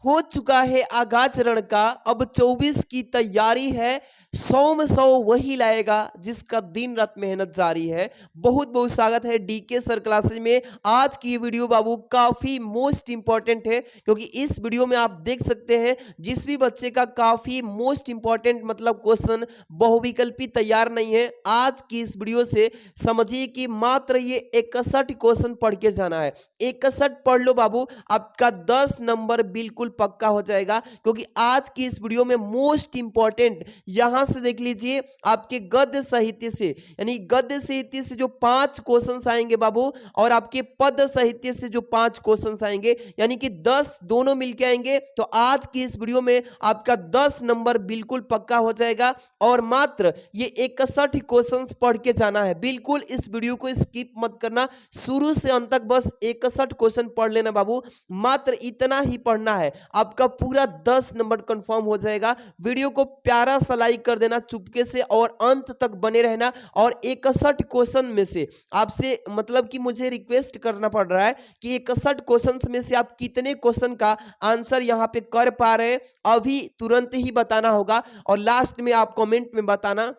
हो चुका है आगाज रण का, अब 24 की तैयारी है। 100 में 100 वही लाएगा जिसका दिन रात मेहनत जारी है। बहुत बहुत स्वागत है डीके सर क्लासेज में। आज की ये वीडियो बाबू काफी मोस्ट इंपॉर्टेंट है, क्योंकि इस वीडियो में आप देख सकते हैं जिस भी बच्चे का काफी मोस्ट इंपॉर्टेंट मतलब क्वेश्चन बहुविकल्पी तैयार नहीं है, आज की इस वीडियो से समझिए कि मात्र ये 61 क्वेश्चन पढ़ के जाना है। 61 पढ़ लो बाबू, आपका 10 नंबर बिल्कुल पक्का हो जाएगा। क्योंकि आज की इस वीडियो में मोस्ट इंपॉर्टेंट यहां से देख लीजिए, आपके गद्य साहित्य से यानी गद्य साहित्य से जो 5 क्वेश्चंस आएंगे बाबू, और आपके पद साहित्य से जो 5 क्वेश्चंस आएंगे, यानी कि 10 दोनों मिलके आएंगे। तो आज की इस वीडियो में आपका 10 नंबर बिल्कुल पक्का हो जाएगा। और मात्र ये 61 क्वेश्चंस पढ़ के जाना है। बिल्कुल इस वीडियो को स्किप मत करना, शुरू से अंत तक बस 61 क्वेश्चन पढ़ लेना बाबू। मात्र इतना ही पढ़ना है, आपका पूरा 10 नंबर कंफर्म हो जाएगा। वीडियो को प्यारा सा लाइक कर देना चुपके से और अंत तक बने रहना। और 61 क्वेश्चन में से आपसे मतलब कि मुझे रिक्वेस्ट करना पड़ रहा है कि 61 क्वेश्चन में से आप कितने क्वेश्चन का आंसर यहां पे कर पा रहे हैं, अभी तुरंत ही बताना होगा। और लास्ट में आप कमेंट में बताना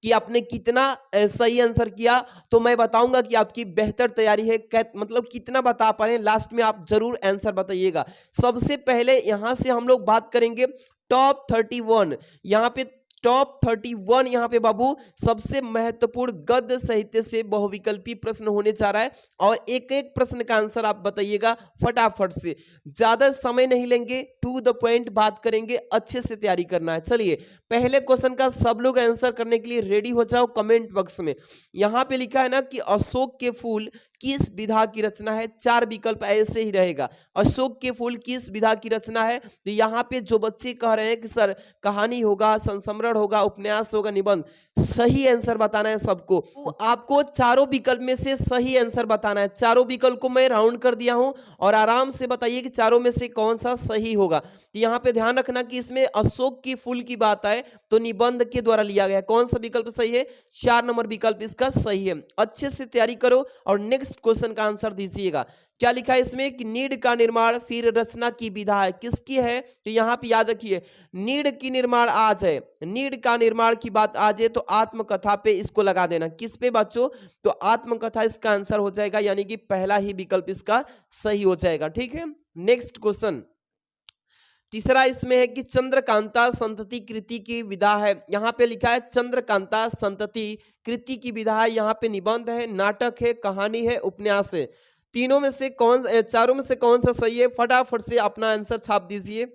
कि आपने कितना सही आंसर किया, तो मैं बताऊंगा कि आपकी बेहतर तैयारी है। मतलब कितना बता पा रहे हैं, लास्ट में आप जरूर आंसर बताइएगा। सबसे पहले यहां से हम लोग बात करेंगे टॉप 31। यहां पे टॉप 31 यहां पे बाबू सबसे महत्वपूर्ण गद्य साहित्य से बहुविकल्पी प्रश्न होने जा रहा है। और एक एक प्रश्न का आंसर आप बताइएगा फटाफट से, ज्यादा समय नहीं लेंगे, टू द पॉइंट बात करेंगे, अच्छे से तैयारी करना है। चलिए पहले क्वेश्चन का सब लोग आंसर करने के लिए रेडी हो जाओ कमेंट बॉक्स में। यहां पे लिखा है ना कि अशोक के फूल किस विधा की रचना है। 4 विकल्प ऐसे ही रहेगा, अशोक के फूल किस विधा की रचना है। तो यहाँ पे जो बच्चे कह रहे हैं कि सर कहानी होगा, संस्मरण होगा, उपन्यास होगा, निबंध, सही आंसर बताना है सबको। तो आपको चारों विकल्प में से सही आंसर बताना है। चारों विकल्प को मैं राउंड कर दिया हूं और आराम से बताइए कि चारों में से कौन सा सही होगा। तो यहाँ पे ध्यान रखना कि इसमें अशोक की फूल की बात आए तो निबंध के द्वारा लिया गया। कौन सा विकल्प सही है? 4 नंबर विकल्प इसका सही है। अच्छे से तैयारी करो और नेक्स्ट क्वेश्चन का आंसर दीजिएगा। क्या लिखा है इसमें कि नीड का निर्माण फिर रचना की विधा है, किसकी है? तो यहाँ पे याद रखिए, नीड की निर्माण आ जाए, नीड का निर्माण की बात आ जाए तो आत्मकथा पे इसको लगा देना। किस पे बच्चों? तो आत्मकथा इसका आंसर हो जाएगा, यानी कि पहला ही विकल्प इसका सही हो जाएगा। ठीक है, नेक्स्ट क्वेश्चन तीसरा इसमें है कि चंद्रकांता संतति कृति की विधा है। यहाँ पे लिखा है चंद्रकांता संतति कृति की विधा है। यहाँ पे निबंध है, नाटक है, कहानी है, उपन्यास है। तीनों में से चारों में से कौन सा सही है? फटाफट से अपना आंसर छाप दीजिए।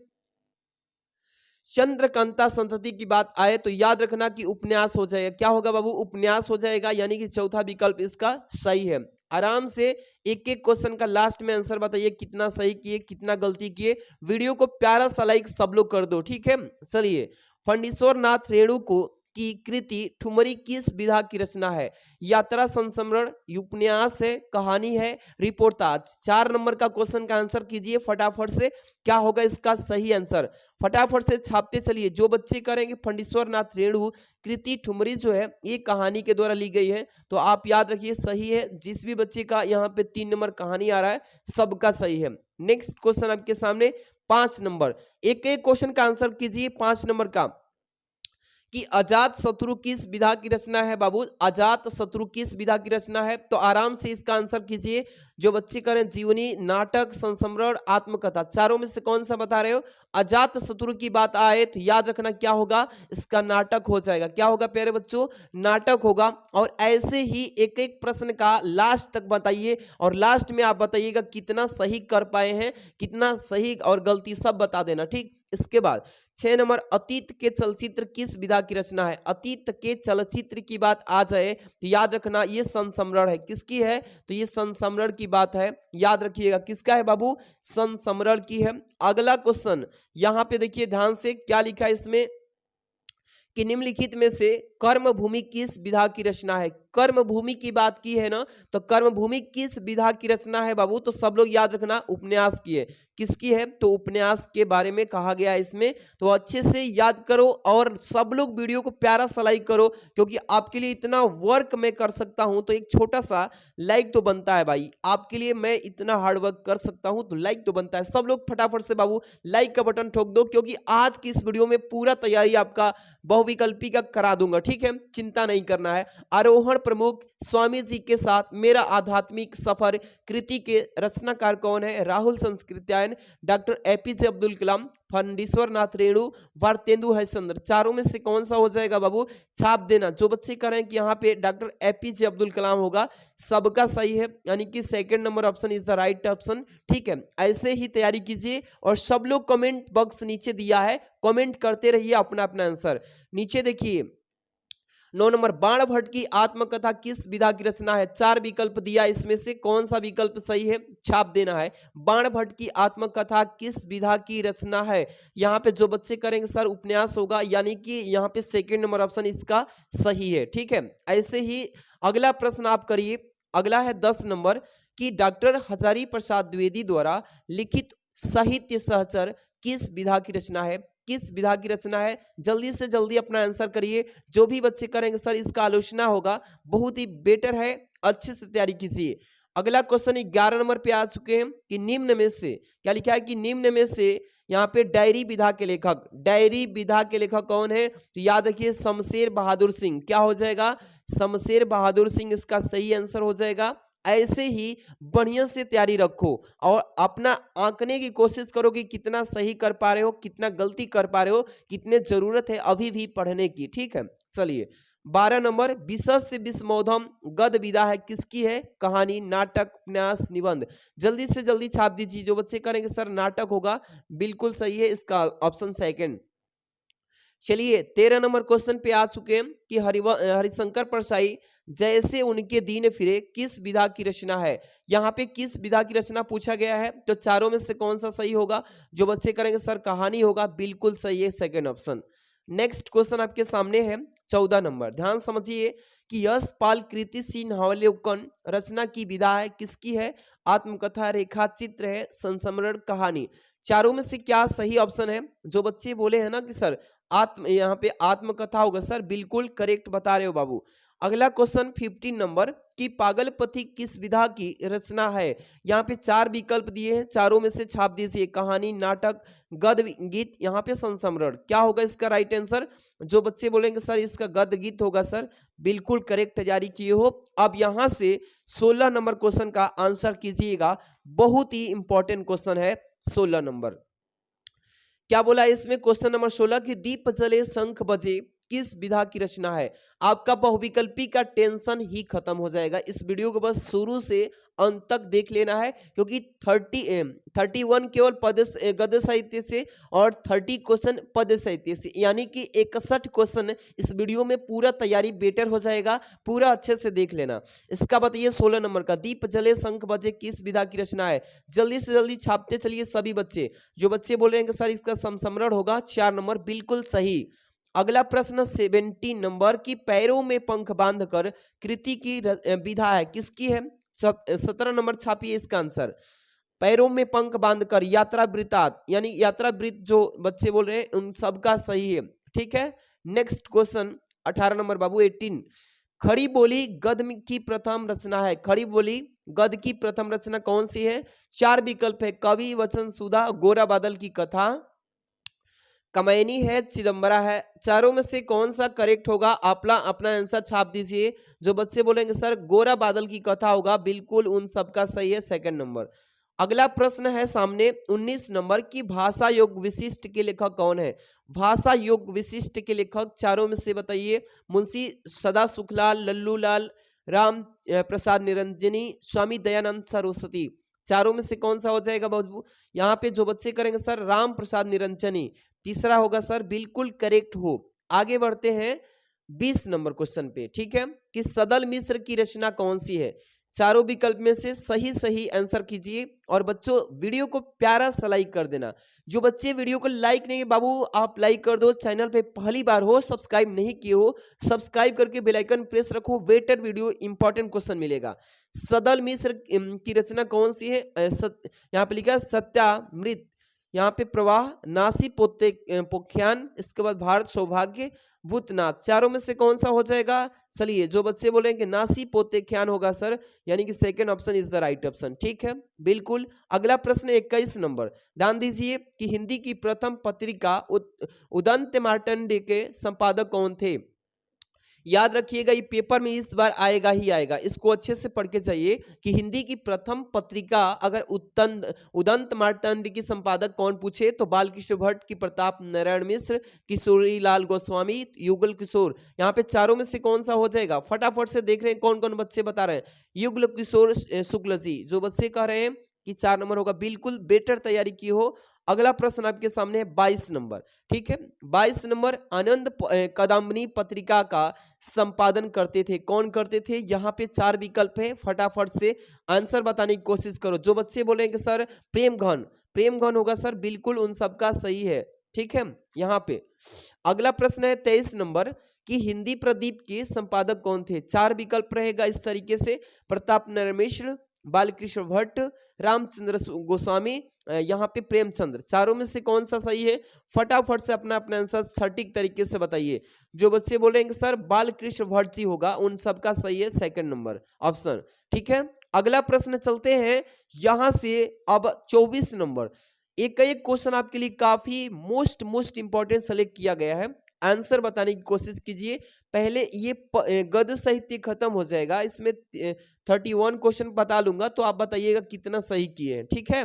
चंद्रकांता संतति की बात आए तो याद रखना कि उपन्यास हो जाएगा। क्या होगा बाबू? उपन्यास हो जाएगा, यानी कि चौथा विकल्प इसका सही है। आराम से एक एक क्वेश्चन का लास्ट में आंसर बताइए, कितना सही किए कितना गलती किए। वीडियो को प्यारा सा लाइक सब लोग कर दो, ठीक है। चलिए, फणीश्वर नाथ रेणु को की कृति ठुमरी किस विधा की रचना है? यात्रा, संस्मरण, उपन्यास है, कहानी है, रिपोर्टाज। 4 नंबर का क्वेश्चन का आंसर कीजिए फटाफट से। क्या होगा इसका सही आंसर? फटाफट से छापते चलिए। जो बच्चे करेंगे फणीश्वर नाथ रेणु कृति ठुमरी जो है ये कहानी के द्वारा ली गई है, तो आप याद रखिए सही है। जिस भी बच्चे का यहाँ पे 3 नंबर कहानी आ रहा है सबका सही है। नेक्स्ट क्वेश्चन आपके सामने 5 नंबर, एक एक क्वेश्चन का आंसर कीजिए। 5 नंबर का कि अजात शत्रु किस विधा की रचना है बाबू? अजात शत्रु किस विधा की रचना है? तो आराम से इसका आंसर कीजिए। जो बच्चे करें जीवनी, नाटक, संस्मरण, आत्मकथा, चारों में से कौन सा बता रहे हो? अजात शत्रु की बात आए तो याद रखना क्या होगा? इसका नाटक हो जाएगा। क्या होगा प्यारे बच्चों? नाटक होगा। और ऐसे ही एक एक प्रश्न का लास्ट तक बताइए और लास्ट में आप बताइएगा कितना सही कर पाए हैं, कितना सही और गलती सब बता देना, ठीक। इसके बाद 6 नंबर, अतीत के चलचित्र किस विधा की रचना है? अतीत के चलचित्र की बात आ जाए तो याद रखना ये संस्मरण है। किसकी है? तो ये संस्मरण की बात है, याद रखिएगा। किसका है बाबू? संस्मरण की है। अगला क्वेश्चन यहां पे देखिए ध्यान से, क्या लिखा है इसमें कि निम्नलिखित में से कर्म भूमि किस विधा की रचना है? कर्म भूमि की बात की है ना, तो कर्म भूमि किस विधा की रचना है बाबू? तो सब लोग याद रखना, उपन्यास की है। किसकी है? तो उपन्यास के बारे में कहा गया है इसमें। तो अच्छे से याद करो और सब लोग वीडियो को प्यारा सा लाइक करो, क्योंकि आपके लिए इतना वर्क मैं कर सकता हूं तो एक छोटा सा लाइक तो बनता है भाई। आपके लिए मैं इतना हार्ड वर्क कर सकता हूं तो लाइक तो बनता है। सब लोग फटाफट से बाबू लाइक का बटन ठोक दो, क्योंकि आज की इस वीडियो में पूरा तैयारी आपका बहुविकल्पी का करा दूंगा, ठीक है? चिंता नहीं करना है। आरोहण प्रमुख स्वामी जी के साथ मेरा आध्यात्मिक सफर कृति के रचनाकार कौन है? Rahul संस्कृत्यायन, doctor APJ Abdul Kalam, फंडीश्वर Nath Renu, वार्तेंदु Harishchandra. चारों में से कौन सा हो जाएगा बाबू? छाप देना। जो बच्चे कह रहे हैं कि यहाँ पे डॉक्टर एपीजे अब्दुल कलाम होगा, सबका सही है, यानी कि second number option is the right option, ठीक है? ऐसे ही तैयारी कीजिए और सब लोग कमेंट बॉक्स नीचे दिया है, कमेंट करते रहिए अपना अपना आंसर। नीचे देखिए 9 नंबर, बाण भट्ट की आत्मकथा किस विधा की रचना है? 4 विकल्प दिया, इसमें से कौन सा विकल्प सही है? छाप देना है। बाण भट्ट की आत्मकथा किस विधा की रचना है? यहाँ पे जो बच्चे करेंगे सर उपन्यास होगा, यानी कि यहाँ पे सेकंड नंबर ऑप्शन इसका सही है, ठीक है? ऐसे ही अगला प्रश्न आप करिए। अगला है 10 नंबर की डॉक्टर हजारी प्रसाद द्विवेदी द्वारा लिखित साहित्य सहचर किस विधा की रचना है? किस विधा की रचना है? जल्दी से जल्दी अपना आंसर करिए। जो भी बच्चे करेंगे सर इसका आलोचना होगा, बहुत ही बेटर है, अच्छे से तैयारी कीजिए। अगला क्वेश्चन 11 नंबर पे आ चुके हैं कि निम्न में से क्या लिखा है? कि निम्न में से यहाँ पे डायरी विधा के लेखक, डायरी विधा के लेखक कौन है? तो याद रखिए शमशेर बहादुर सिंह। क्या हो जाएगा? शमशेर बहादुर सिंह इसका सही आंसर हो जाएगा। ऐसे ही बढ़िया से तैयारी रखो और अपना आंकने की कोशिश करो कि कितना सही कर पा रहे हो, कितना गलती कर पा रहे हो, कितने जरूरत है अभी भी पढ़ने की, ठीक है? चलिए 12 नंबर, विशद से विस्मोधम गद विधा है, किसकी है? कहानी, नाटक, उपन्यास, निबंध। जल्दी से जल्दी छाप दीजिए। जो बच्चे करेंगे सर नाटक होगा, बिल्कुल सही है, इसका ऑप्शन सेकंड। चलिए 13 नंबर क्वेश्चन पे आ चुके हैं कि हरिशंकर परसाई जैसे उनके दीन फिरे किस विधा की रचना है? यहाँ पे किस विधा की रचना पूछा गया है, तो चारों में से कौन सा सही होगा? जो बच्चे करेंगे सर कहानी होगा, बिल्कुल सही है, सेकंड ऑप्शन। नेक्स्ट क्वेश्चन आपके सामने है 14 नंबर, ध्यान समझिए कि यशपाल कृति सिंहावलोकन रचना की विधा है, किसकी है? आत्मकथा, रेखा चित्र है, संस्मरण, कहानी। चारों में से क्या सही ऑप्शन है? जो बच्चे बोले हैं ना कि सर यहाँ पे आत्मकथा होगा, सर बिल्कुल करेक्ट बता रहे हो बाबू। अगला क्वेश्चन 15 नंबर कि पागलपति किस विधा की रचना है? यहाँ पे 4 विकल्प दिए हैं, चारों में से छाप दीजिए। कहानी, नाटक, गद्य, गीत, यहाँ पे संस्मरण। क्या होगा इसका राइट आंसर? जो बच्चे बोलेंगे सर इसका गद्य गीत होगा, सर बिल्कुल करेक्ट तैयारी किए हो। अब यहाँ से 16 नंबर क्वेश्चन का आंसर कीजिएगा, बहुत ही इंपॉर्टेंट क्वेश्चन है 16 नंबर। क्या बोला इसमें? क्वेश्चन नंबर 16 की दीप जले शंख बजे किस विधा की रचना है? आपका बहुविकल्पी का टेंशन ही खत्म हो जाएगा। इस वीडियो को बस शुरू से अंत तक देख लेना है, क्योंकि 31 केवल गद्य साहित्य से और 30 क्वेश्चन पद्य साहित्य से, यानी कि 61 क्वेश्चन इस वीडियो में पूरा तैयारी बेटर हो जाएगा। पूरा अच्छे से देख लेना। इसका बताइए 16 नंबर का दीप जले शंख बजे किस विधा की रचना है? जल्दी से जल्दी छापते चलिए सभी बच्चे। जो बच्चे बोल रहे हैं कि सर इसका संस्मरण होगा, 4 नंबर बिल्कुल सही। अगला प्रश्न 17 नंबर की पैरों में पंख बांधकर कृति की विधा है, किसकी है? 17 नंबर छापिए इसका आंसर। पैरों में पंख बांधकर यात्रा वृत्तांत, यानी यात्रा वृत्त जो बच्चे बोल रहे हैं उन सबका सही है, ठीक है? नेक्स्ट क्वेश्चन 18 नंबर बाबू 18, खड़ी बोली गद्य की प्रथम रचना है। खड़ी बोली गद्य की प्रथम रचना कौन सी है? 4 विकल्प है, कवि, वचन सुधा, गोरा बादल की कथा, कमैनी है, चिदम्बरा है। चारों में से कौन सा करेक्ट होगा? अपना आंसर छाप दीजिए। जो बच्चे बोलेंगे सर गोरा बादल की कथा होगा, बिल्कुल उन सबका सही है, सेकंड नंबर। अगला प्रश्न है सामने 19 नंबर की भाषा योग विशिष्ट के लेखक कौन है? भाषा योग विशिष्ट के लेखक चारों में से बताइए। मुंशी सदा सुखलाल, लल्लू लाल, राम प्रसाद निरंजनी, स्वामी दयानंद सरस्वती। चारों में से कौन सा हो जाएगा बाबू? यहाँ पे जो बच्चे करेंगे सर राम प्रसाद निरंजनी, तीसरा होगा सर, बिल्कुल करेक्ट हो। आगे बढ़ते हैं 20 नंबर क्वेश्चन पे, ठीक है? कि सदल मिश्र की रचना कौन सी है? चारों विकल्प में से सही सही आंसर कीजिए और बच्चों वीडियो को प्यारा सा लाइक कर देना। जो बच्चे वीडियो को लाइक नहीं, बाबू आप लाइक कर दो। चैनल पे पहली बार हो, सब्सक्राइब नहीं किए हो, सब्सक्राइब करके बेल आइकन प्रेस रखो। वेटेड वीडियो इंपॉर्टेंट क्वेश्चन मिलेगा। सदल मिश्र की रचना कौन सी है? यहाँ पे लिखा है सत्यामृत, यहाँ पे प्रवाह, नासी पोख्यान, इसके बाद भारत सौभाग्य, भूतनाथ। चारों में से कौन सा हो जाएगा? चलिए जो बच्चे बोले कि नासी पोतेख्यान होगा सर, यानी कि second option is the right option. ठीक है, बिल्कुल। अगला प्रश्न 21 नंबर, ध्यान दीजिए कि हिंदी की प्रथम पत्रिका उदंत मार्तंड के संपादक कौन थे? याद रखिएगा, ये पेपर में इस बार आएगा ही आएगा, इसको अच्छे से पढ़ के चाहिए कि हिंदी की प्रथम पत्रिका अगर उदंत मार्तंड की संपादक कौन पूछे तो बालकृष्ण भट्ट की, प्रताप नारायण मिश्र, किशोरी लाल गोस्वामी, युगल किशोर। यहाँ पे चारों में से कौन सा हो जाएगा? फटाफट से देख रहे हैं कौन कौन बच्चे बता रहे हैं। युगल किशोर शुक्ल जी, जो बच्चे कह रहे हैं कि 4 नंबर होगा, बिल्कुल बेटर तैयारी की हो। अगला प्रश्न आपके सामने है 22 नंबर। ठीक है, 22 नंबर, आनंद कदम्बनी पत्रिका का संपादन करते थे, कौन करते थे? यहाँ पे 4 विकल्प है, फटाफट से आंसर बताने की कोशिश करो। जो बच्चे बोलेंगे सर प्रेमघन, प्रेमघन होगा सर, बिल्कुल उन सबका सही है। ठीक है, यहाँ पे अगला प्रश्न है 23 नंबर कि हिंदी प्रदीप के संपादक कौन थे? 4 विकल्प रहेगा इस तरीके से, प्रताप नारायण मिश्र, बालकृष्ण भट्ट, रामचंद्र गोस्वामी, यहाँ पे प्रेमचंद्र। चारों में से कौन सा सही है? फटाफट से अपना अपना आंसर सटीक तरीके से बताइए। जो बच्चे बोलेंगे सर बालकृष्ण भट्ट जी होगा, उन सबका सही है सेकंड नंबर ऑप्शन। ठीक है, अगला प्रश्न चलते हैं यहां से अब 24 नंबर। एक एक क्वेश्चन आपके लिए काफी मोस्ट इंपॉर्टेंट सेलेक्ट किया गया है, आंसर बताने की कोशिश कीजिए। पहले ये गद्य साहित्य खत्म हो जाएगा, इसमें 31 क्वेश्चन बता लूंगा तो आप बताइएगा कितना सही किए हैं। ठीक है,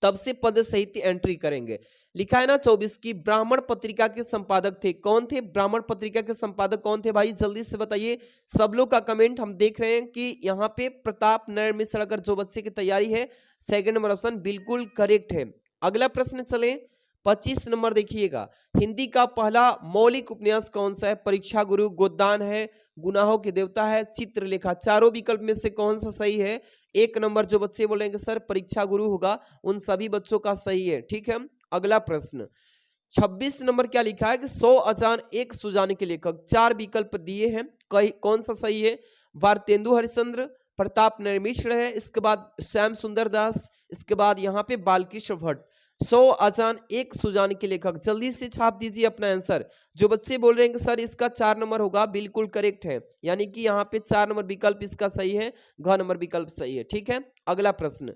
तब से पद साहित्य एंट्री करेंगे। लिखा है ना 24 की ब्राह्मण पत्रिका के संपादक थे, कौन थे? ब्राह्मण पत्रिका के संपादक कौन थे भाई? जल्दी से बताइए। सब लोग का कमेंट हम देख रहे हैं कि यहाँ पे प्रताप नारायण मिश्र, अगर जो बच्चे की तैयारी है सेकंड नंबर ऑप्शन बिल्कुल करेक्ट है। अगला प्रश्न चले 25 नंबर, देखिएगा हिंदी का पहला मौलिक उपन्यास कौन सा है? परीक्षा गुरु, गोदान है, गुनाहों के देवता है, चित्रलेखा। चारों विकल्प में से कौन सा सही है? 1 नंबर। जो बच्चे बोलेंगे सर परीक्षा गुरु होगा, उन सभी बच्चों का सही है। ठीक है, अगला प्रश्न 26 नंबर क्या लिखा है कि 100 अजान एक सुजाने के लेखक। 4 विकल्प दिए हैं, कौन सा सही है? भारतेंदु हरिश्चंद्र, प्रताप नारायण मिश्र है, इसके बाद श्याम सुंदर दास, इसके बाद यहाँ पे बालकृष्ण भट्ट। 100 अजान एक सुजान के लेखक, जल्दी से छाप दीजिए अपना आंसर। जो बच्चे बोल रहे हैं कि सर इसका 4 नंबर होगा, बिल्कुल करेक्ट है, यानी कि यहाँ पे 4 नंबर विकल्प इसका सही है, घ नंबर विकल्प सही है। ठीक है, अगला प्रश्न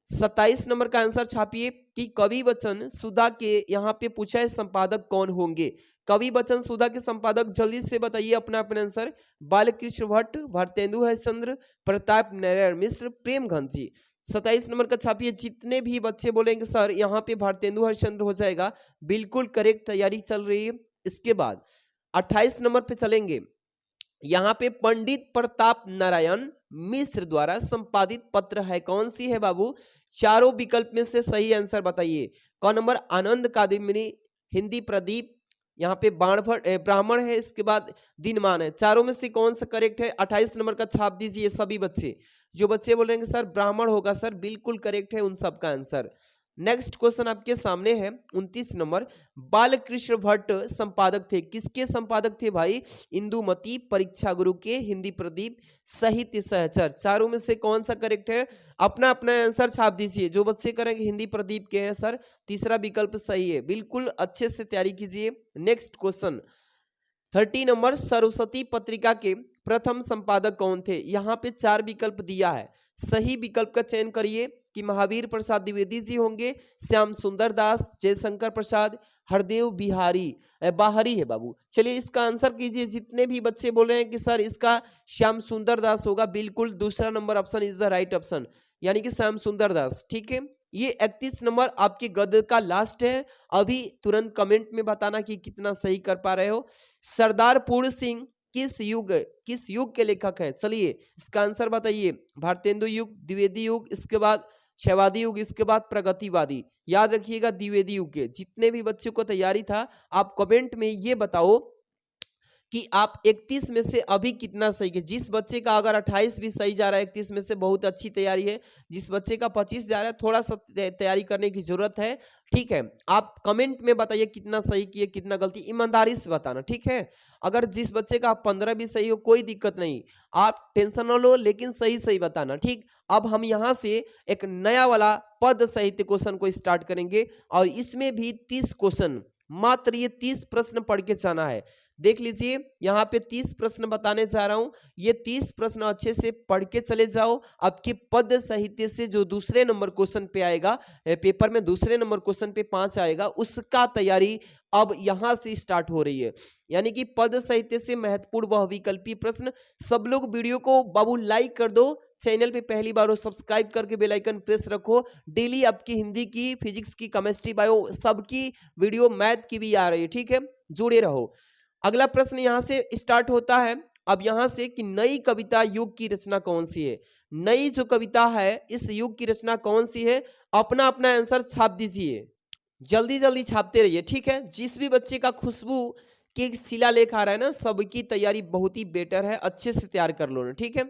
27 नंबर का आंसर छापिए कि कवि वचन सुधा के, यहाँ पे पूछा है संपादक कौन होंगे? कवि वचन सुधा के संपादक जल्दी से बताइए अपना अपना आंसर। बालकृष्ण भट्ट, भारतेंदु हरिश्चंद्र, प्रताप नारायण मिश्र, प्रेमघन जी। 27 नंबर का छापिए। जितने भी बच्चे बोलेंगे सर यहाँ पे भारतेंदु हरिश्चंद्र हो जाएगा, बिल्कुल करेक्ट, तैयारी चल रही है। इसके बाद 28 नंबर पे चलेंगे, यहाँ पे पंडित प्रताप नारायण मिश्र द्वारा संपादित पत्र है, कौन सी है बाबू? चारों विकल्प में से सही आंसर बताइए। क नंबर आनंद कादम्बिनी, हिंदी प्रदीप, यहाँ पे ब्राह्मण है, इसके बाद दिनमान है। चारों में से कौन सा करेक्ट है? 28 नंबर का छाप दीजिए सभी बच्चे। जो बच्चे बोल रहे हैं सर ब्राह्मण होगा, सर बिल्कुल करेक्ट है उन सबका आंसर। नेक्स्ट क्वेश्चन आपके सामने है 29 नंबर, बालकृष्ण भट्ट संपादक थे, किसके संपादक थे भाई? इंदुमती, परीक्षा गुरु के, हिंदी प्रदीप, साहित्य सहचर। चारों में से कौन सा करेक्ट है? अपना अपना आंसर छाप दीजिए। जो बच्चे करेंगे हिंदी प्रदीप के हैं सर, तीसरा विकल्प सही है, बिल्कुल अच्छे से तैयारी कीजिए। नेक्स्ट क्वेश्चन 30 नंबर, सरस्वती पत्रिका के प्रथम संपादक कौन थे? यहाँ पे 4 विकल्प दिया है, सही विकल्प का चयन करिए कि महावीर प्रसाद द्विवेदी जी होंगे, श्याम सुंदर दास, जयशंकर प्रसाद, हरदेव बिहारी बाहरी है बाबू। चलिए इसका आंसर कीजिए। जितने भी बच्चे बोल रहे हैं कि सर इसका श्याम सुंदर दास होगा, बिल्कुल दूसरा number option is the right option, यानी कि श्याम सुंदर दास। ठीक है, ये 31 नंबर आपके गद्य का लास्ट है। अभी तुरंत कमेंट में बताना कि कितना सही कर पा रहे हो। सरदार पूर्ण सिंह किस युग के लेखक हैं? चलिए इसका आंसर बताइए। भारतेंदु युग, द्विवेदी युग, इसके बाद क्षयवादी युग, इसके बाद प्रगतिवादी। याद रखिएगा द्विवेदी युग के। जितने भी बच्चों को तैयारी था आप कमेंट में ये बताओ कि आप 31 में से अभी कितना सही है। जिस बच्चे का अगर 28 भी सही जा रहा है 31 में से बहुत अच्छी तैयारी है। जिस बच्चे का 25 जा रहा है थोड़ा सा तैयारी करने की जरूरत है। ठीक है, आप कमेंट में बताइए कितना सही किए कितना गलती, ईमानदारी से बताना। ठीक है, अगर जिस बच्चे का 15 भी सही हो कोई दिक्कत नहीं, आप टेंशन न लो, लेकिन सही सही बताना। ठीक, अब हम यहाँ से एक नया वाला पद साहित्य क्वेश्चन को स्टार्ट करेंगे और इसमें भी 30 क्वेश्चन, मात्र ये 30 प्रश्न पढ़ के जाना है। देख लीजिए यहाँ पे 30 प्रश्न बताने जा रहा हूं, ये 30 प्रश्न अच्छे से पढ़ के चले जाओ। आपके पद साहित्य से जो दूसरे नंबर क्वेश्चन पे आएगा, पेपर में दूसरे नंबर क्वेश्चन पे 5 आएगा, उसका तैयारी अब यहां से स्टार्ट हो रही है। यानी कि पद साहित्य से महत्वपूर्ण वह विकल्पीय प्रश्न। सब लोग वीडियो को बाबू लाइक कर दो, चैनल पे पहली बार हो सब्सक्राइब करके बेल आइकन प्रेस रखो। डेली आपकी हिंदी की, फिजिक्स की, केमिस्ट्री, बायो सबकी वीडियो, मैथ की भी आ रही है। ठीक है, जुड़े रहो। अगला प्रश्न यहां से स्टार्ट होता है अब यहां से कि नई कविता युग की रचना कौन सी है। नई जो कविता है इस युग की रचना कौन सी है, अपना अपना आंसर छाप दीजिए, जल्दी जल्दी छापते रहिए। ठीक है, जिस भी बच्चे का खुशबू के शिलालेख आ रहा है ना, सबकी तैयारी बहुत ही बेटर है, अच्छे से तैयार कर लो ना। ठीक है,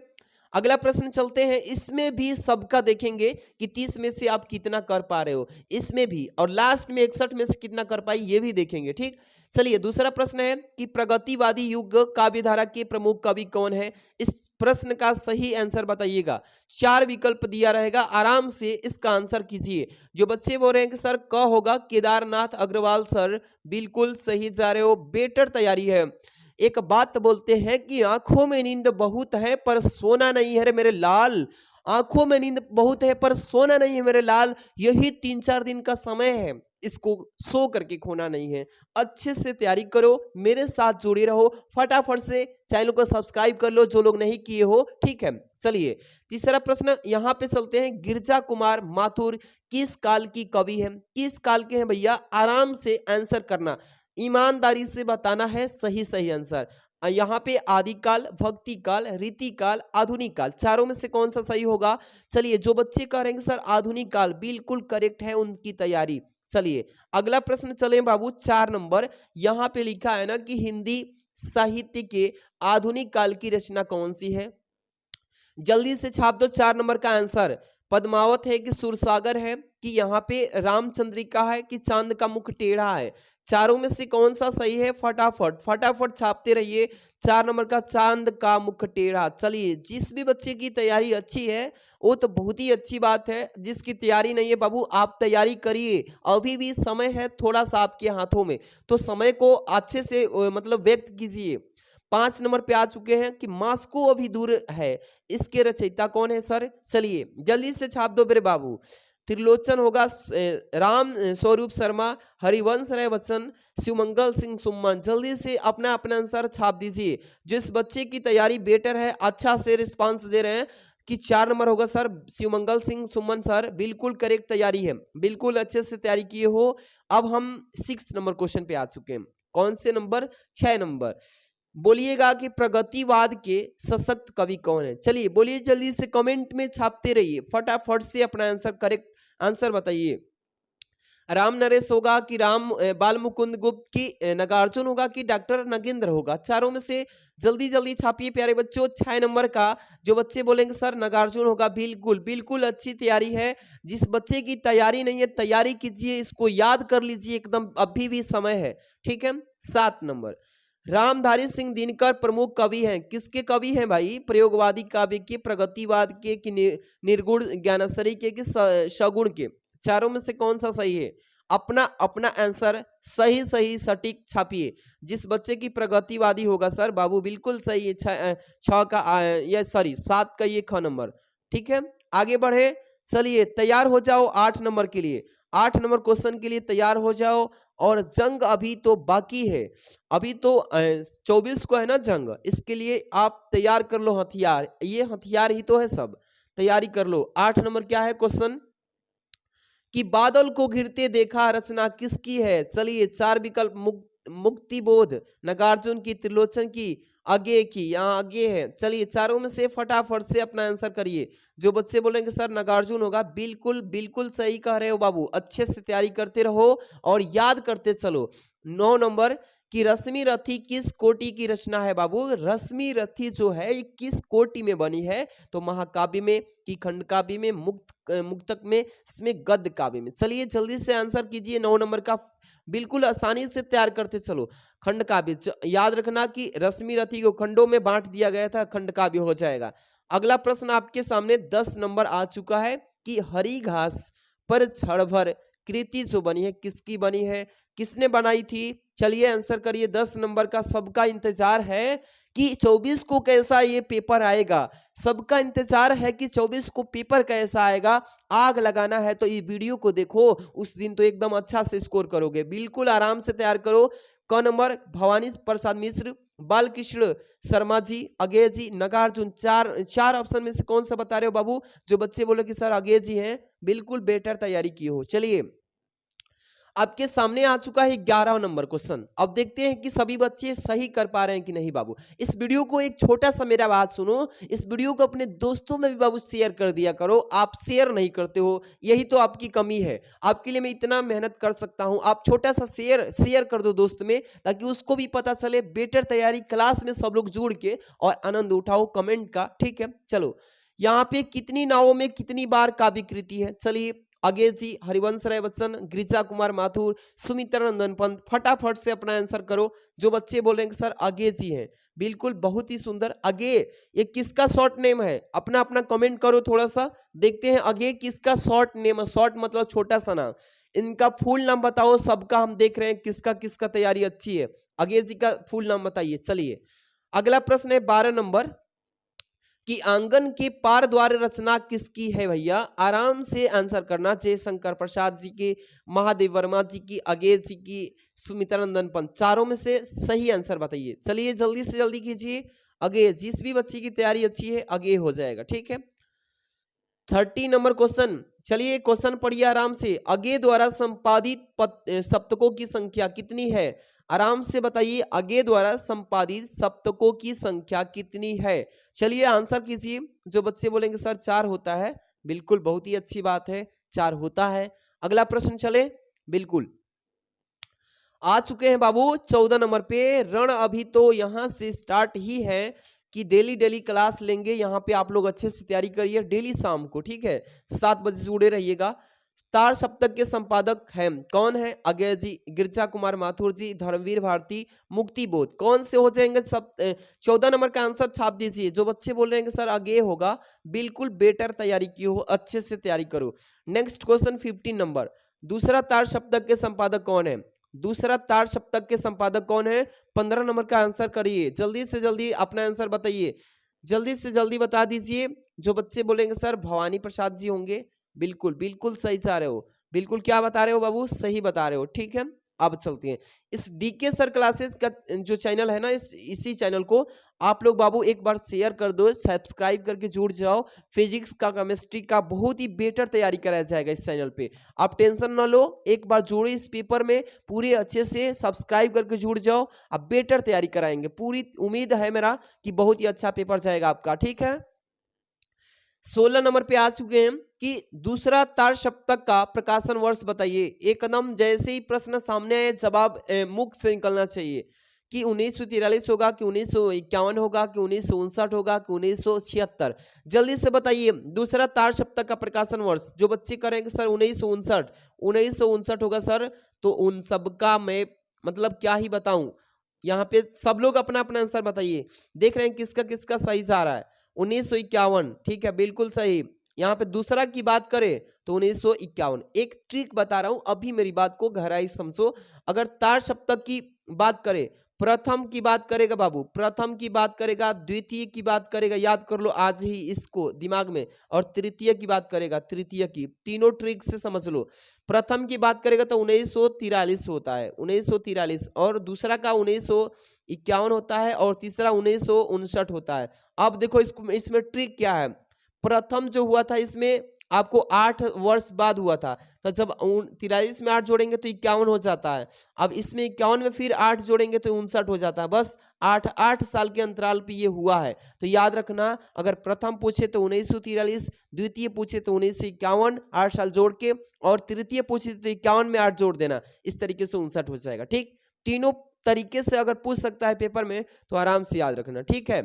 अगला प्रश्न चलते हैं। इसमें भी सबका देखेंगे कि 30 में से आप कितना कर पा रहे हो, इसमें भी, और लास्ट में 61 में से कितना कर पाई ये भी देखेंगे। ठीक, चलिए दूसरा प्रश्न है कि प्रगतिवादी युग काव्यधारा के प्रमुख कवि कौन है। इस प्रश्न का सही आंसर बताइएगा। 4 विकल्प दिया रहेगा, आराम से इसका आंसर कीजिए। जो बच्चे बोल रहे हैं कि सर क होगा, केदारनाथ अग्रवाल सर, बिल्कुल सही जा रहे हो, बेटर तैयारी है। एक बात बोलते हैं कि आंखों में नींद बहुत है पर सोना नहीं है रे मेरे लाल, आंखों में नींद बहुत है पर सोना नहीं है मेरे लाल। यही 3-4 दिन का समय है, इसको सो करके खोना नहीं है। अच्छे से तैयारी करो, मेरे साथ जुड़े रहो, फटाफट से चैनल को सब्सक्राइब कर लो जो लोग नहीं किए हो। ठीक है, चलिए तीसरा प्रश्न यहाँ पे चलते हैं। गिरजा कुमार माथुर किस काल की कवि है, किस काल के हैं भैया, आराम से आंसर करना, ईमानदारी से बताना है सही सही आंसर। यहाँ पे आदिकाल, भक्ति काल, रीति काल, आधुनिक काल, चारों में से कौन सा सही होगा। चलिए जो बच्चे कह रहे हैं सर आधुनिक काल, बिल्कुल करेक्ट है, उनकी तैयारी। चलिए अगला प्रश्न चले बाबू, 4 नंबर। यहाँ पे लिखा है ना कि हिंदी साहित्य के आधुनिक काल की रचना कौन सी है, जल्दी से छाप दो 4 नंबर का आंसर। पद्मावत है कि सुरसागर है कि यहाँ पे रामचंद्रिका है कि चांद का मुख टेढ़ा है, चारों में से कौन सा सही है, फटाफट फटाफट छापते रहिए। 4 नंबर का चांद का मुख टेढ़ा। चलिए जिस भी बच्चे की तैयारी अच्छी है वो तो बहुत ही अच्छी बात है, जिसकी तैयारी नहीं है बाबू आप तैयारी करिए, अभी भी समय है थोड़ा सा आपके हाथों में, तो समय को अच्छे से मतलब व्यक्त कीजिए। 5 नंबर पे आ चुके हैं कि मास्को अभी दूर है, इसके रचयिता कौन है सर। चलिए जल्दी से छाप दो मेरे बाबू। त्रिलोचन होगा राम स्वरूप शर्मा, हरिवंश राय बच्चन, शिवमंगल सिंह सुमन। जल्दी से अपना अपना आंसर छाप दीजिए। जिस बच्चे की तैयारी बेटर है, अच्छा से रिस्पांस दे रहे हैं कि 4 नंबर होगा सर शिवमंगल सिंह सुमन सर, बिल्कुल करेक्ट तैयारी है, बिल्कुल अच्छे से तैयारी किए हो। अब हम 6 नंबर क्वेश्चन पे आ चुके हैं। कौन से नंबर, 6 नंबर। बोलिएगा कि प्रगतिवाद के सशक्त कवि कौन है। चलिए बोलिए जल्दी से, कमेंट में छापते रहिए, फटाफट से अपना आंसर करेक्ट आंसर बताइए। राम नरेश होगा कि राम बाल मुकुंद गुप्त की नागार्जुन होगा कि डॉक्टर नगेंद्र होगा, चारों में से जल्दी जल्दी छापिए प्यारे बच्चों। 6 नंबर का जो बच्चे बोलेंगे सर नागार्जुन होगा, बिल्कुल बिल्कुल अच्छी तैयारी है। जिस बच्चे की तैयारी नहीं है तैयारी कीजिए, इसको याद कर लीजिए एकदम, अभी भी समय है। ठीक है, 7 नंबर। रामधारी सिंह दिनकर प्रमुख कवि हैं, किसके कवि हैं भाई, प्रयोगवादी काव्य के, प्रगतिवाद के कि निर्गुण ज्ञानेश्वरी के कि सगुण के, चारों में से कौन सा सही है। अपना अपना आंसर सही सही सटीक छापिए। जिस बच्चे की प्रगतिवादी होगा सर बाबू बिल्कुल सही है, 6 का या सॉरी 7 का ये ख नंबर। ठीक है आगे बढ़े, चलिए तैयार हो जाओ 8 नंबर के लिए, 8 नंबर क्वेश्चन के लिए तैयार हो जाओ। और जंग अभी तो बाकी है, अभी तो 24 को है ना जंग, इसके लिए आप तैयार कर लो हथियार, ये हथियार ही तो है सब, तैयारी कर लो। 8 नंबर क्या है क्वेश्चन कि बादल को घिरते देखा रचना किसकी है। चलिए 4 विकल्प, मुक्तिबोध, नागार्जुन की, त्रिलोचन की, आगे की, यहाँ आगे है। चलिए चारों में से फटाफट से अपना आंसर करिए। जो बच्चे बोलेंगे सर नागार्जुन होगा, बिल्कुल बिल्कुल सही कह रहे हो बाबू, अच्छे से तैयारी करते रहो और याद करते चलो। 9 नंबर कि रश्मि रथी किस कोटि की रचना है बाबू? रश्मि रथी जो है ये किस कोटि में बनी है? तो महाकाव्य में कि खंड काव्य में, मुक्तक में, इसमें गद्य काव्य में। चलिए जल्दी से आंसर कीजिए 9 नंबर का, बिल्कुल आसानी से तैयार करते चलो। खंड काव्य याद रखना कि रश्मि रथी को खंडों में बांट दिया गया था, खंड काव्य हो जाएगा। अगला प्रश्न आपके सामने 10 नंबर आ चुका है कि हरी घास पर छड़ भर कृति जो बनी है किसकी बनी है, किसने बनाई थी? चलिए आंसर करिए। 10 नंबर का सबका इंतजार है कि 24 को कैसा ये पेपर आएगा, सबका इंतजार है कि 24 को पेपर कैसा आएगा। आग लगाना है तो ये वीडियो को देखो, उस दिन तो एकदम अच्छा से स्कोर करोगे। बिल्कुल आराम से तैयार करो। क नंबर भवानी प्रसाद मिश्र, बालकृष्ण शर्मा जी, अगेय जी, नागार्जुन। चार ऑप्शन में से कौन सा बता रहे हो बाबू? जो बच्चे बोले कि सर अगेय जी हैं, बिल्कुल बेटर तैयारी की हो। चलिए आपके सामने आ चुका है 11 नंबर क्वेश्चन। अब देखते हैं कि सभी बच्चे सही कर पा रहे हैं कि नहीं बाबू। इस वीडियो को एक छोटा सा मेरा बात सुनो, इस वीडियो को अपने दोस्तों में भी बाबू शेयर कर दिया करो। आप शेयर नहीं करते हो, यही तो आपकी कमी है। आपके लिए मैं इतना मेहनत कर सकता हूं, आप छोटा सा शेयर कर दो दोस्त में, ताकि उसको भी पता चले। बेटर तैयारी क्लास में सब लोग जुड़ के और आनंद उठाओ कमेंट का, ठीक है। चलो यहाँ पे कितनी नावों में कितनी बार काव्य कृति है? चलिए अगेय जी, हरिवंश राय बच्चन, गिरिजा कुमार माथुर, सुमित्रा नंदन पंत, फटाफट से अपना आंसर करो। जो बच्चे बोलेंगे सर अगेय जी हैं, बिल्कुल बहुत ही सुंदर। अगेय ये किसका शॉर्ट नेम है? अपना अपना कमेंट करो, थोड़ा सा देखते हैं अगेय किसका शॉर्ट नेम है। शॉर्ट मतलब छोटा सा नाम। इनका फुल नाम बताओ, सबका हम देख रहे हैं किसका किसका तैयारी अच्छी है। अगेय जी का फुल नाम बताइए। चलिए अगला प्रश्न है 12 नंबर कि आंगन के पार द्वार रचना किसकी है? भैया आराम से आंसर करना। जयशंकर प्रसाद जी की, महादेव वर्मा जी की, अगेय जी की, सुमित्रा नंदन पंत। चारों में से सही आंसर बताइए। चलिए जल्दी से जल्दी कीजिए। अगेय, जिस भी बच्चे की तैयारी अच्छी है अगेय हो जाएगा, ठीक है। 30 नंबर क्वेश्चन, चलिए क्वेश्चन पढ़िए आराम से। अगेय द्वारा संपादित सप्तकों की संख्या कितनी है? आराम से बताइए, अगेय द्वारा संपादित सप्तकों की संख्या कितनी है? चलिए आंसर कीजिए। जो बच्चे बोलेंगे सर 4 होता है, बिल्कुल बहुत ही अच्छी बात है, 4 होता है। अगला प्रश्न चले, बिल्कुल आ चुके हैं बाबू 14 नंबर पे। रण अभी तो यहां से स्टार्ट ही है कि डेली डेली क्लास लेंगे। यहाँ पे आप लोग अच्छे से तैयारी करिए डेली शाम को, ठीक है। 7 बजे जुड़े रहिएगा। तार सप्तक के संपादक हैं कौन है? अगेय जी, गिरिजा कुमार माथुर जी, धर्मवीर भारती, मुक्ति बोध। कौन से हो जाएंगे? सब 14 नंबर का आंसर छाप दीजिए। जो बच्चे बोल रहे हैं कि सर अगेय होगा, बिल्कुल बेटर तैयारी की हो, अच्छे से तैयारी करो। नेक्स्ट क्वेश्चन 15 नंबर, दूसरा तार सप्तक के संपादक कौन है? दूसरा तार सप्तक के संपादक कौन है? 15 नंबर का आंसर करिए। जल्दी से जल्दी अपना आंसर बताइए, जल्दी से जल्दी बता दीजिए। जो बच्चे बोलेंगे सर भवानी प्रसाद जी होंगे, बिल्कुल बिल्कुल सही जा रहे हो। बिल्कुल क्या बता रहे हो बाबू? सही बता रहे हो, ठीक है। अब चलते हैं इस डीके सर क्लासेस का जो चैनल है ना, इसी चैनल को आप लोग बाबू एक बार शेयर कर दो, सब्सक्राइब करके जुड़ जाओ। फिजिक्स का, केमिस्ट्री का बहुत ही बेटर तैयारी कराया जाएगा इस चैनल पे। आप टेंशन ना लो, एक बार जुड़े इस पेपर में, पूरे अच्छे से सब्सक्राइब करके जुड़ जाओ। अब बेटर तैयारी कराएंगे, पूरी उम्मीद है मेरा कि बहुत ही अच्छा पेपर जाएगा आपका, ठीक है। 16 नंबर पे आ चुके हैं कि दूसरा तार सप्तक का प्रकाशन वर्ष बताइए। एकदम जैसे ही प्रश्न सामने आए जवाब मुख से निकलना चाहिए कि 1943 होगा कि 1951 होगा कि 1959 होगा कि 1976। जल्दी से बताइए दूसरा तार सप्तक का प्रकाशन वर्ष। जो बच्चे करेंगे सर 1959 होगा सर, तो उन सब का मैं मतलब क्या ही बताऊं। यहाँ पे सब लोग अपना अपना आंसर बताइए। देख रहे हैं किसका किसका सही जा रहा है। 1951, ठीक है, बिल्कुल सही। यहाँ पे दूसरा की बात करें तो 1951। एक ट्रिक बता रहा हूं, अभी मेरी बात को गहराई समझो। अगर तार सप्तक की बात करें, प्रथम की बात करेगा बाबू, प्रथम की बात करेगा, द्वितीय की बात करेगा, याद कर लो आज ही इसको दिमाग में, और तृतीय की बात करेगा, तृतीय की। तीनों ट्रिक से समझ लो। प्रथम की बात करेगा तो 1943 होता है, 1943, और दूसरा का 1951 होता है, और तीसरा 1959 होता है। अब देखो इसमें ट्रिक क्या है। प्रथम जो हुआ था इसमें आपको 8 वर्ष बाद हुआ था, तो जब 43 में 8 जोड़ेंगे तो 51 हो जाता है। अब इसमें 51 में फिर 8 जोड़ेंगे तो 59 हो जाता है। बस 8 साल के अंतराल पे ये हुआ है। तो याद रखना, अगर प्रथम पूछे तो 1943, द्वितीय पूछे तो 1951 8 साल जोड़ के, और तृतीय पूछे तो 51 में 8 जोड़ देना। इस तरीके से 59 हो जाएगा, ठीक। तीनों तरीके से अगर पूछ सकता है पेपर में तो आराम से याद रखना, ठीक है।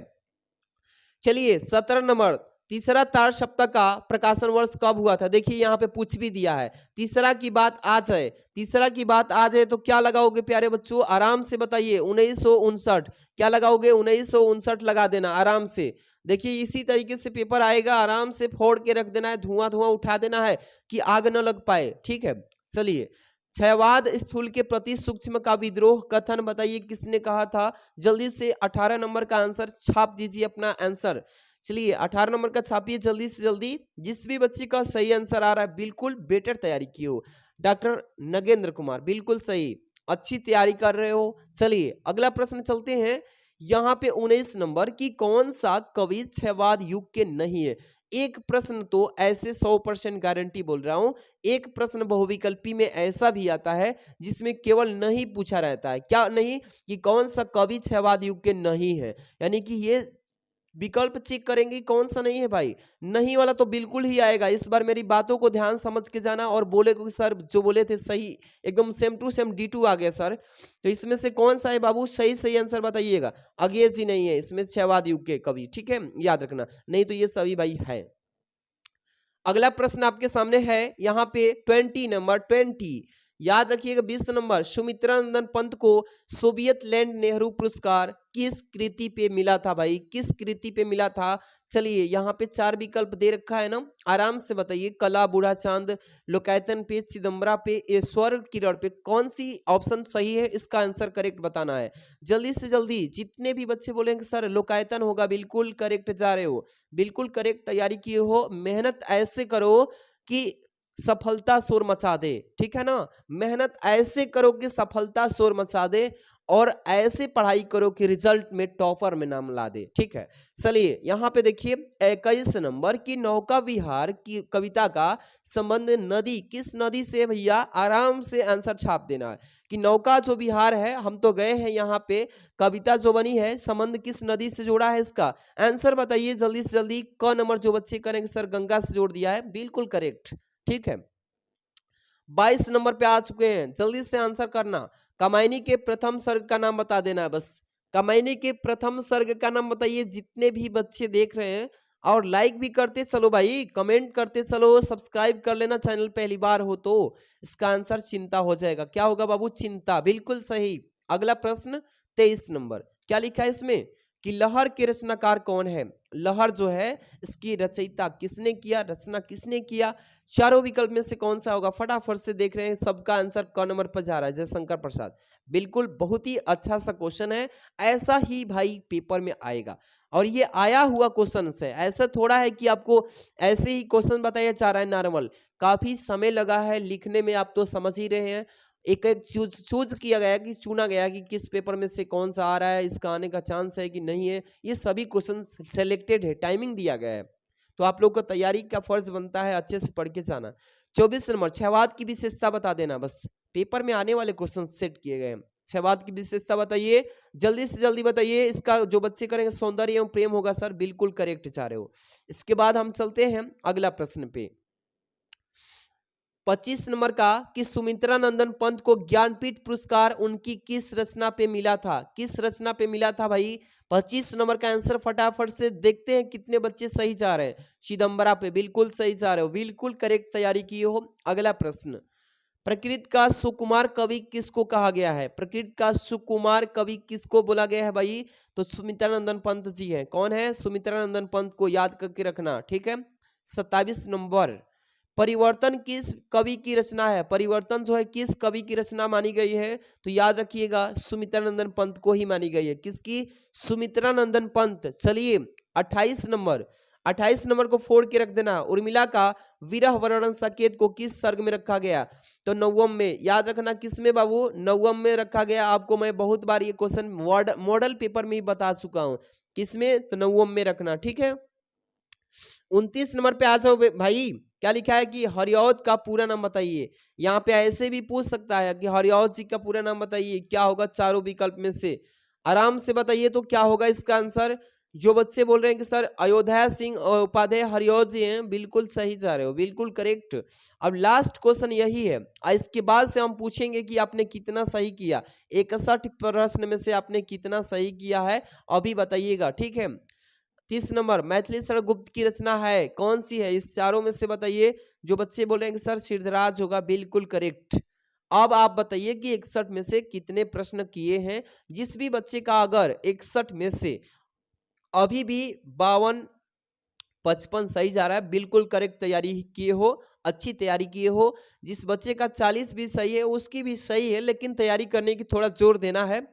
चलिए 17 नंबर, तीसरा तार सप्ताह का प्रकाशन वर्ष कब हुआ था? देखिए यहाँ पे पूछ भी दिया है, तीसरा की बात आ जाए, तीसरा की बात आ जाए तो क्या लगाओगे प्यारे बच्चों? आराम से बताइए 1959। क्या लगाओगे? 1959 लगा देना आराम से। देखिए इसी तरीके से पेपर आएगा, आराम से फोड़ के रख देना है, धुआं धुआं उठा देना है कि आग न लग पाए, ठीक है। चलिए क्षयवाद स्थूल के प्रति सूक्ष्म का विद्रोह कथन बताइए किसने कहा था? जल्दी से 18 नंबर का आंसर छाप दीजिए अपना आंसर। चलिए 18 नंबर का छापिए जल्दी से जल्दी। जिस भी बच्चे का सही आंसर आ रहा है बिल्कुल बेटर तैयारी की हो। डॉक्टर नगेंद्र कुमार बिल्कुल सही, अच्छी तैयारी कर रहे हो। चलिए अगला प्रश्न चलते हैं। यहाँ पे 19 नंबर की कौन सा कवि क्षयवाद युग के नहीं है? एक प्रश्न तो ऐसे 100% गारंटी बोल रहा हूं, एक प्रश्न बहुविकल्पी में ऐसा भी आता है जिसमें केवल नहीं पूछा रहता है। क्या नहीं? कि कौन सा कवि क्षयवाद युग के नहीं है, यानी कि ये विकल्प चेक करेंगे कौन सा नहीं है भाई, नहीं वाला तो बिल्कुल ही आएगा। इस बार मेरी बातों को ध्यान समझ के जाना और बोले को सर जो बोले थे सही एकदम सेम टू सेम D2 आ गया सर। तो इसमें से कौन सा है बाबू? सही सही आंसर बताइएगा। अगेज जी नहीं है इसमें, क्षयवाद युग के कवि, ठीक है याद रखना, नहीं तो ये सभी भाई है। अगला प्रश्न आपके सामने है यहाँ पे 20 नंबर 20, याद रखिएगा 20 नंबर। सुमित्रानंदन पंत को सोवियत लैंड नेहरू पुरस्कार किस कृति पे मिला था भाई? किस कृति पे मिला था? चलिए यहाँ पे 4 विकल्प दे रखा है ना, आराम से बताइए। कला, बूढ़ा चांद, लोकायतन पे, चिदम्बरा पे, स्वर्ग किरण पे, कौन सी ऑप्शन सही है? इसका आंसर करेक्ट बताना है जल्दी से जल्दी। जितने भी बच्चे बोलेंगे सर लोकायतन होगा, बिल्कुल करेक्ट जा रहे हो, बिल्कुल करेक्ट तैयारी किए हो। मेहनत ऐसे करो कि सफलता शोर मचा दे, ठीक है ना। मेहनत ऐसे करो कि सफलता शोर मचा दे और ऐसे पढ़ाई करो कि रिजल्ट में टॉपर में नाम ला दे, ठीक है। चलिए यहाँ पे देखिए 21 नंबर की नौका विहार की कविता का संबंध नदी, किस नदी से भैया? आराम से आंसर छाप देना है कि नौका जो विहार है, हम तो गए हैं यहाँ पे, कविता जो बनी है संबंध किस नदी से जोड़ा है? इसका आंसर बताइए जल्दी से जल्दी। क नंबर जो बच्चे करेंगे सर गंगा से जोड़ दिया है, बिल्कुल करेक्ट, ठीक है। 22 नंबर पे आ चुके हैं, जल्दी से आंसर करना। कामायनी के प्रथम सर्ग का नाम बता देना है बस। कामायनी के प्रथम सर्ग का नाम बताइए जितने भी बच्चे देख रहे हैं, और लाइक भी करते चलो भाई, कमेंट करते चलो, सब्सक्राइब कर लेना चैनल पहली बार हो तो। इसका आंसर चिंता हो जाएगा। क्या होगा बाबू? चिंता, बिल्कुल सही। अगला प्रश्न 23 नंबर, क्या लिखा है इसमें कि लहर के रचनाकार कौन है? लहर जो है इसकी रचयिता किसने किया, रचना किसने किया? चारों विकल्प में से कौन सा होगा? फटाफट से देख रहे हैं, सबका आंसर क नंबर पर जा रहा है, जयशंकर प्रसाद। बिल्कुल बहुत ही अच्छा सा क्वेश्चन है, ऐसा ही भाई पेपर में आएगा और ये आया हुआ क्वेश्चन है, ऐसा थोड़ा है कि आपको ऐसे ही क्वेश्चन बताया जा रहा है नॉर्मल। काफी समय लगा है लिखने में, आप तो समझ ही रहे हैं। एक एक चूज किया गया कि चुना गया कि किस पेपर में से कौन सा आ रहा है, इसका आने का चांस है कि नहीं है, ये सभी क्वेश्चन सेलेक्टेड है, टाइमिंग दिया गया है। तो आप लोग को तैयारी का फर्ज बनता है अच्छे से पढ़ के जाना। 24 नंबर, क्षयवाद की विशेषता बता देना बस, पेपर में आने वाले क्वेश्चन सेट किए गए हैं। क्षयवाद की विशेषता बताइए, जल्दी से जल्दी बताइए। इसका जो बच्चे करेंगे सौंदर्य एवं प्रेम होगा सर, बिल्कुल करेक्ट जा रहे हो। इसके बाद हम चलते हैं अगला प्रश्न पे। 25 नंबर का कि सुमित्रानंदन पंत को ज्ञानपीठ पुरस्कार उनकी किस रचना पे मिला था? किस रचना पे मिला था भाई? 25 नंबर का आंसर फटाफट से देखते हैं कितने बच्चे सही जा रहे हैं। चिदम्बरा पे बिल्कुल सही जा रहे हो, बिल्कुल करेक्ट तैयारी की हो। अगला प्रश्न, प्रकृति का सुकुमार कवि किसको कहा गया है? प्रकृति का सुकुमार कवि किसको बोला गया है भाई? तो सुमित्रानंदन पंत जी हैं। कौन है? सुमित्रानंदन पंत को याद करके रखना, ठीक है। 27 नंबर, परिवर्तन किस कवि की रचना है? परिवर्तन जो है किस कवि की रचना मानी गई है? तो याद रखिएगा सुमित्रानंदन पंत को ही मानी गई है। किसकी? सुमित्रानंदन पंत। चलिए 28 नंबर, 28 नंबर को फोड़ के रख देना। उर्मिला का विरह वर्णन संकेत को किस सर्ग में रखा गया? तो नवम में। याद रखना किस में बाबू? नवम में रखा गया। आपको मैं बहुत बार ये क्वेश्चन मॉडल पेपर में ही बता चुका हूं। किसमें? तो नवम में रखना, ठीक है। 29 नंबर पे आ जाओ भाई, क्या लिखा है कि हरिऔध का पूरा नाम बताइए। यहाँ पे ऐसे भी पूछ सकता है कि हरिऔध जी का पूरा नाम बताइए। क्या होगा चारों विकल्प में से? आराम से बताइए तो क्या होगा इसका आंसर? जो बच्चे बोल रहे हैं कि सर अयोध्या सिंह उपाध्याय हरिऔध जी हैं, बिल्कुल सही जा रहे हो, बिल्कुल करेक्ट। अब लास्ट क्वेश्चन यही है, इसके बाद से हम पूछेंगे कि आपने कितना सही किया। 61 प्रश्न में से आपने कितना सही किया है अभी बताइएगा, ठीक है। 30 नंबर, मैथिली शरणगुप्त की रचना है कौन सी है, इस चारों में से बताइए। जो बच्चे बोल रहे हैं कि सर सिद्धराज होगा, बिल्कुल करेक्ट। अब आप बताइए कि 61 में से कितने प्रश्न किए हैं। जिस भी बच्चे का अगर 61 में से अभी भी 52 55 सही जा रहा है, बिल्कुल करेक्ट तैयारी किए हो, अच्छी तैयारी किए हो। जिस बच्चे का 40 भी सही है उसकी भी सही है, लेकिन तैयारी करने की थोड़ा जोर देना है।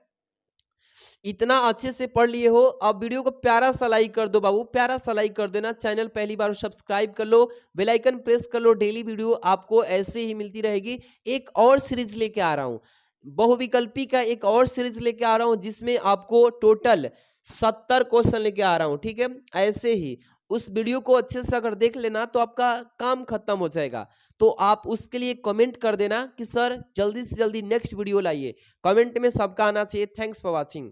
इतना अच्छे से पढ़ लिए हो, अब वीडियो को प्यारा सा लाइक कर दो बाबू, प्यारा सा लाइक कर देना। चैनल पहली बार सब्सक्राइब कर लो, बेल आइकन प्रेस कर लो। डेली वीडियो आपको ऐसे ही मिलती रहेगी। एक और सीरीज लेके आ रहा हूँ, बहुविकल्पी का एक और सीरीज लेके आ रहा हूँ, जिसमें आपको टोटल 70 क्वेश्चन लेके आ रहा हूँ, ठीक है। ऐसे ही उस वीडियो को अच्छे से अगर देख लेना तो आपका काम खत्म हो जाएगा। तो आप उसके लिए कमेंट कर देना कि सर जल्दी से जल्दी नेक्स्ट वीडियो लाइए। कमेंट में सबका आना चाहिए। Thanks for watching.